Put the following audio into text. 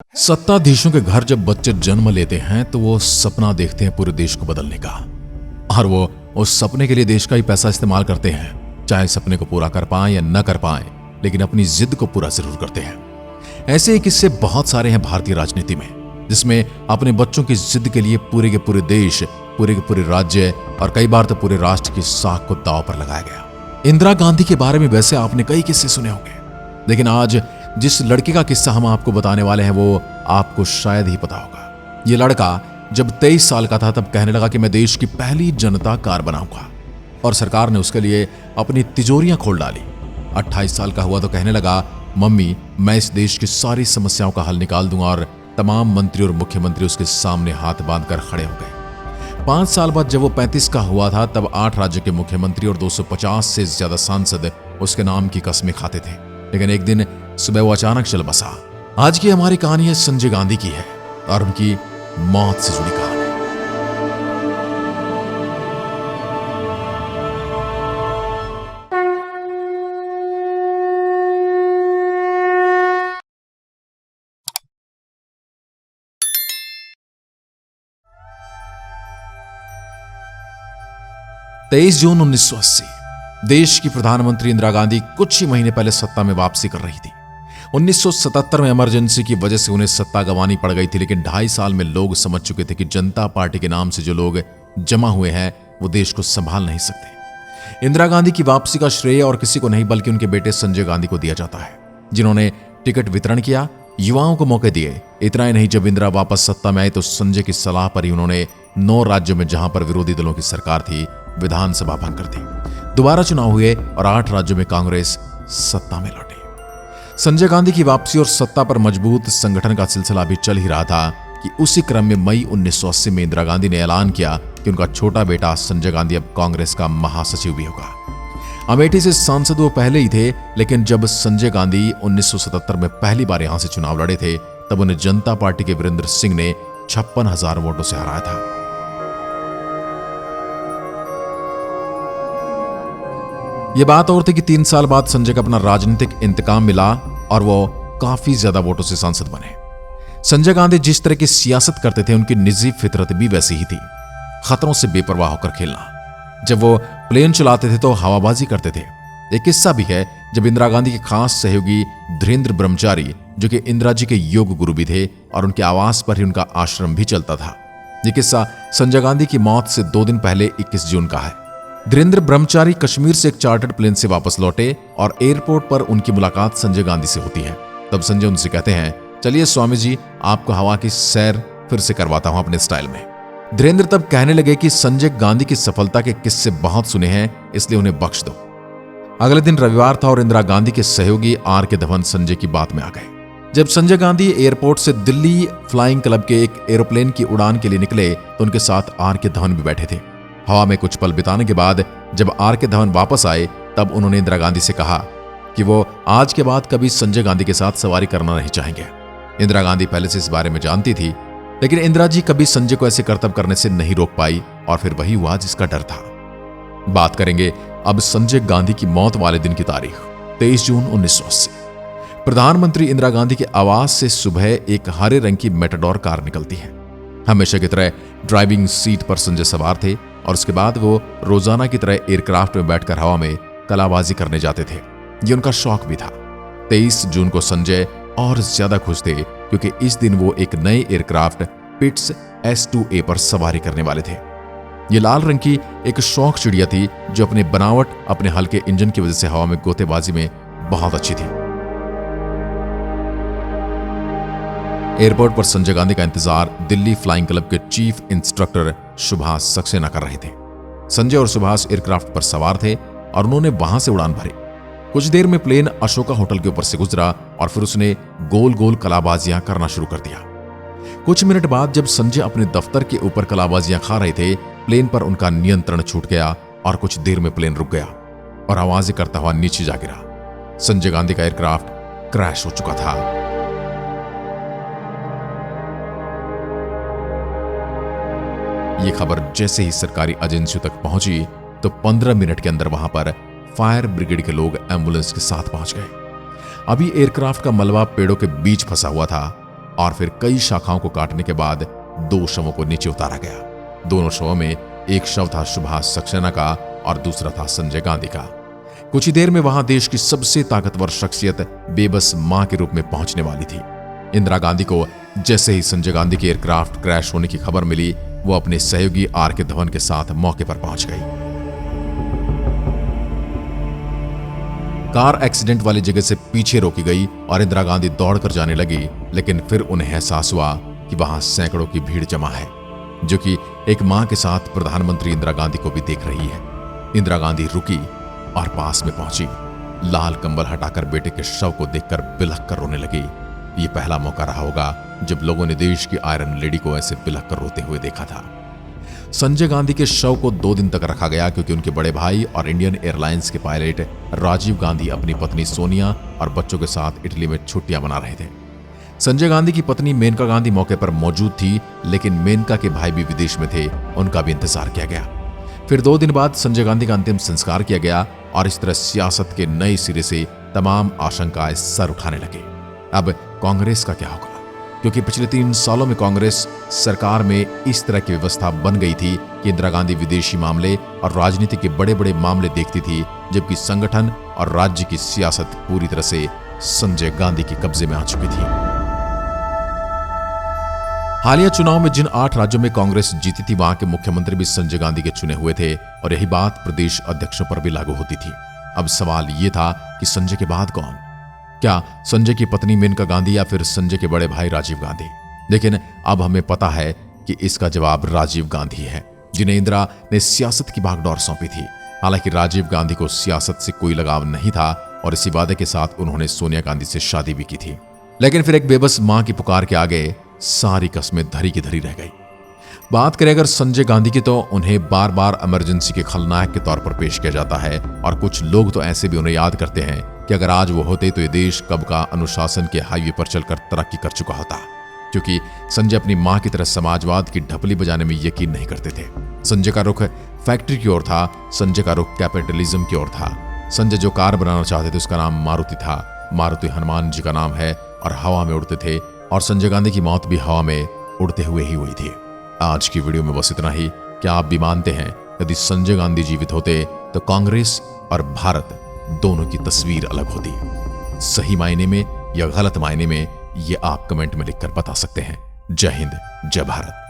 सत्ताधीशों के घर जब बच्चे जन्म लेते हैं तो वो सपना देखते हैं पूरे देश को बदलने का, और वो उस सपने के लिए देश का ही पैसा इस्तेमाल करते हैं। चाहे सपने को पूरा कर पाए या न कर पाए, लेकिन अपनी जिद को पूरा जरूर करते हैं। ऐसे ही किस्से बहुत सारे हैं भारतीय राजनीति में, जिसमें अपने बच्चों की जिद के लिए पूरे के पूरे देश, पूरे के पूरे राज्य और कई बार तो पूरे राष्ट्र की साख को दांव पर लगाया गया। इंदिरा गांधी के बारे में वैसे आपने कई किस्से सुने होंगे, लेकिन आज जिस लड़के का किस्सा हम आपको बताने वाले हैं वो आपको शायद ही पता होगा। ये लड़का जब 23 साल का था तब कहने लगा कि मैं देश की पहली जनता कार बनाऊंगा, और सरकार ने उसके लिए अपनी तिजोरियां खोल डाली। 28 साल का हुआ तो कहने लगा, मम्मी मैं इस देश की सारी समस्याओं का हल निकाल दूंगा, और तमाम मंत्री और मुख्यमंत्री उसके सामने हाथ बांधकर खड़े हो गए। 5 साल बाद जब वो 35 का हुआ था तब 8 राज्य के मुख्यमंत्री और 250 से ज्यादा सांसद उसके नाम की कस्में खाते थे। लेकिन एक दिन सुबह वो अचानक चल बसा। आज की हमारी कहानी है संजय गांधी की है, और उनकी मौत से जुड़ी कहानी। तेईस जून 1980 देश की प्रधानमंत्री इंदिरा गांधी कुछ ही महीने पहले सत्ता में वापसी कर रही थी। 1977 में इमरजेंसी की वजह से उन्हें सत्ता गंवानी पड़ गई थी, लेकिन 2.5 साल में लोग समझ चुके थे कि जनता पार्टी के नाम से जो लोग जमा हुए हैं वो देश को संभाल नहीं सकते। इंदिरा गांधी की वापसी का श्रेय और किसी को नहीं बल्कि उनके बेटे संजय गांधी को दिया जाता है, जिन्होंने टिकट वितरण किया, युवाओं को मौके दिए। इतना ही नहीं, जब इंदिरा वापस सत्ता में आई तो संजय की सलाह पर ही उन्होंने 9 राज्यों में जहां पर विरोधी दलों की सरकार थी विधानसभा भंग कर दी। दोबारा चुनाव हुए और 8 राज्यों में कांग्रेस सत्ता में लौटी। संजय गांधी की वापसी और सत्ता पर मजबूत संगठन का सिलसिला भी चल ही रहा था कि उसी क्रम में मई 1980 में इंदिरा गांधी ने ऐलान किया कि उनका छोटा बेटा संजय गांधी अब कांग्रेस का महासचिव भी होगा। अमेठी से सांसद वो पहले ही थे, लेकिन जब संजय गांधी 1977 में पहली बार यहां से चुनाव लड़े थे तब उन्हें जनता पार्टी के वीरेंद्र सिंह ने 56,000 वोटों से हराया था। यह बात और थी कि 3 साल बाद संजय को अपना राजनीतिक इंतकाम मिला और वो काफी ज्यादा वोटों से सांसद बने। संजय गांधी जिस तरह की सियासत करते थे उनकी निजी फितरत भी वैसी ही थी, खतरों से बेपरवाह होकर खेलना। जब वो प्लेन चलाते थे तो हवाबाजी करते थे। एक किस्सा भी है जब इंदिरा गांधी के खास सहयोगी धीरेन्द्र ब्रह्मचारी, जो कि इंदिरा जी के योग गुरु भी थे, और उनके आवास पर ही उनका आश्रम भी चलता था। यह किस्सा संजय गांधी की मौत से 2 दिन पहले 21 जून का है। धीरेन्द्र ब्रह्मचारी कश्मीर से एक चार्टर्ड प्लेन से वापस लौटे और एयरपोर्ट पर उनकी मुलाकात संजय गांधी से होती है। तब संजय उनसे कहते हैं, चलिए स्वामी जी, आपको हवा की सैर फिर से करवाता हूं अपने स्टाइल में। धीरेन्द्र तब कहने लगे कि संजय गांधी की सफलता के किस्से बहुत सुने हैं, इसलिए उन्हें बख्श दो। अगले दिन रविवार था और इंदिरा गांधी के सहयोगी आर.के. धवन संजय की बात में आ गए। जब संजय गांधी एयरपोर्ट से दिल्ली फ्लाइंग क्लब के एक एरोप्लेन की उड़ान के लिए निकले तो उनके साथ आर.के. धवन भी बैठे थे। हवा में कुछ पल बिताने के बाद जब आर.के. धवन वापस आए तब उन्होंने इंदिरा गांधी से कहा कि वो आज के बाद कभी संजय गांधी के साथ सवारी करना नहीं चाहेंगे। इंदिरा गांधी पहले से इस बारे में जानती थी, लेकिन इंदिरा जी कभी संजय को ऐसे करतब करने से नहीं रोक पाई, और फिर वही हुआ जिसका डर था। बात करेंगे अब संजय गांधी की मौत वाले दिन की तारीख, 23 जून 1980। प्रधानमंत्री इंदिरा गांधी के आवास से सुबह एक हरे रंग की मेटाडोर कार निकलती है। हमेशा की तरह ड्राइविंग सीट पर संजय सवार थे, और उसके बाद वो रोजाना की तरह एयरक्राफ्ट में बैठकर हवा में कलाबाजी करने जाते थे। ये उनका शौक भी था। 23 जून को संजय और ज्यादा खुश थे क्योंकि इस दिन वो एक नए एयरक्राफ्ट पिट्स S-2A पर सवारी करने वाले थे। ये लाल रंग की एक शौक चिड़िया थी जो अपने बनावट, अपने हल्के इंजन की वजह से हवा में गोतेबाजी में बहुत अच्छी थी। एयरपोर्ट पर संजय गांधी का इंतजार दिल्ली फ्लाइंग क्लब के चीफ इंस्ट्रक्टर सुभाष सक्सेना कर रहे थे। संजय और सुभाष एयरक्राफ्ट पर सवार थे और उन्होंने वहां से उड़ान भरी। कुछ देर में प्लेन अशोका होटल के ऊपर से गुजरा और फिर उसने गोल गोल कलाबाजियां करना शुरू कर दिया। कुछ मिनट बाद जब संजय अपने दफ्तर के ऊपर कलाबाजियां खा रहे थे, प्लेन पर उनका नियंत्रण छूट गया और कुछ देर में प्लेन रुक गया और आवाजें करता हुआ नीचे जा गिरा। संजय गांधी का एयरक्राफ्ट क्रैश हो चुका था। यह खबर जैसे ही सरकारी एजेंसियों तक पहुंची तो 15 मिनट के अंदर वहां पर फायर ब्रिगेड के लोग एम्बुलेंस के साथ पहुंच गए। अभी एयरक्राफ्ट का मलबा पेड़ों के बीच फंसा हुआ था। और फिर कई शाखाओं को काटने के बाद 2 शवों को नीचे उतारा गया। दोनों शवों में एक शव था सुभाष सक्सेना का और दूसरा था संजय गांधी का। कुछ ही देर में वहां देश की सबसे ताकतवर शख्सियत बेबस मां के रूप में पहुंचने वाली थी। इंदिरा गांधी को जैसे ही संजय गांधी के एयरक्राफ्ट क्रैश होने की खबर मिली, वो अपने सहयोगी आर.के. धवन के साथ मौके पर पहुंच गई। कार एक्सीडेंट वाली जगह से पीछे रोकी गई और इंदिरा गांधी दौड़कर जाने लगी, लेकिन फिर उन्हें एहसास हुआ कि वहां सैकड़ों की भीड़ जमा है, जो कि एक मां के साथ प्रधानमंत्री इंदिरा गांधी को भी देख रही है। इंदिरा गांधी रुकी और पास में पहुंची। लाल कंबल हटाकर बेटे के शव को देखकर बिलख कर रोने लगी। ये पहला मौका रहा होगा जब लोगों ने देश की आयरन लेडी को ऐसे बिलख कर रोते हुए देखा था। संजय गांधी के शव को 2 दिन तक रखा गया क्योंकि उनके बड़े भाई और इंडियन एयरलाइंस के पायलट राजीव गांधी अपनी पत्नी सोनिया और बच्चों के साथ इटली में छुट्टियां मना रहे थे। संजय गांधी की पत्नी मेनका गांधी मौके पर मौजूद थी, लेकिन मेनका के भाई भी विदेश में थे, उनका भी इंतजार किया गया। फिर 2 दिन बाद संजय गांधी का अंतिम संस्कार किया गया और इस तरह सियासत के नए सिरे से तमाम आशंकाएं सर उठाने लगे। अब कांग्रेस का क्या होगा? क्योंकि पिछले 3 सालों में कांग्रेस सरकार में इस तरह की व्यवस्था बन गई थी कि इंदिरा गांधी विदेशी मामले और राजनीति के बड़े बड़े मामले देखती थी, जबकि संगठन और राज्य की सियासत पूरी तरह से संजय गांधी के कब्जे में आ चुकी थी। हालिया चुनाव में जिन 8 राज्यों में कांग्रेस जीती थी, वहां के मुख्यमंत्री भी संजय गांधी के चुने हुए थे और यही बात प्रदेश अध्यक्षों पर भी लागू होती थी। अब सवाल यह था कि संजय के बाद कौन? क्या संजय की पत्नी मेनका गांधी या फिर संजय के बड़े भाई राजीव गांधी? लेकिन अब हमें पता है कि इसका जवाब राजीव गांधी है, जिन्हें इंदिरा ने सियासत की भागदौड़ सौंपी थी। हालांकि राजीव गांधी को सियासत से कोई लगाव नहीं था और इसी वादे के साथ उन्होंने सोनिया गांधी से शादी भी की थी। लेकिन फिर एक बेबस मां की पुकार के आगे सारी कस्में धरी की धरी रह गई। बात करें अगर संजय गांधी की, तो उन्हें बार बार इमरजेंसी के खलनायक के तौर पर पेश किया जाता है और कुछ लोग तो ऐसे भी उन्हें याद करते हैं कि अगर आज वो होते तो ये देश कब का अनुशासन के हाईवे पर चलकर तरक्की कर चुका होता, क्योंकि संजय अपनी मां की तरह समाजवाद की ढपली बजाने में यकीन नहीं करते थे। संजय का रुख फैक्ट्री की ओर था, संजय का रुख कैपिटलिज्म की ओर था। संजय जो कार बनाना चाहते थे उसका नाम मारुति था। मारुति हनुमान जी का नाम है और हवा में उड़ते थे, और संजय गांधी की मौत भी हवा में उड़ते हुए ही हुई थी। आज की वीडियो में बस इतना ही। क्या आप भी मानते हैं यदि संजय गांधी जीवित होते तो कांग्रेस और भारत दोनों की तस्वीर अलग होती? सही मायने में या गलत मायने में, ये आप कमेंट में लिखकर बता सकते हैं। जय हिंद, जय भारत।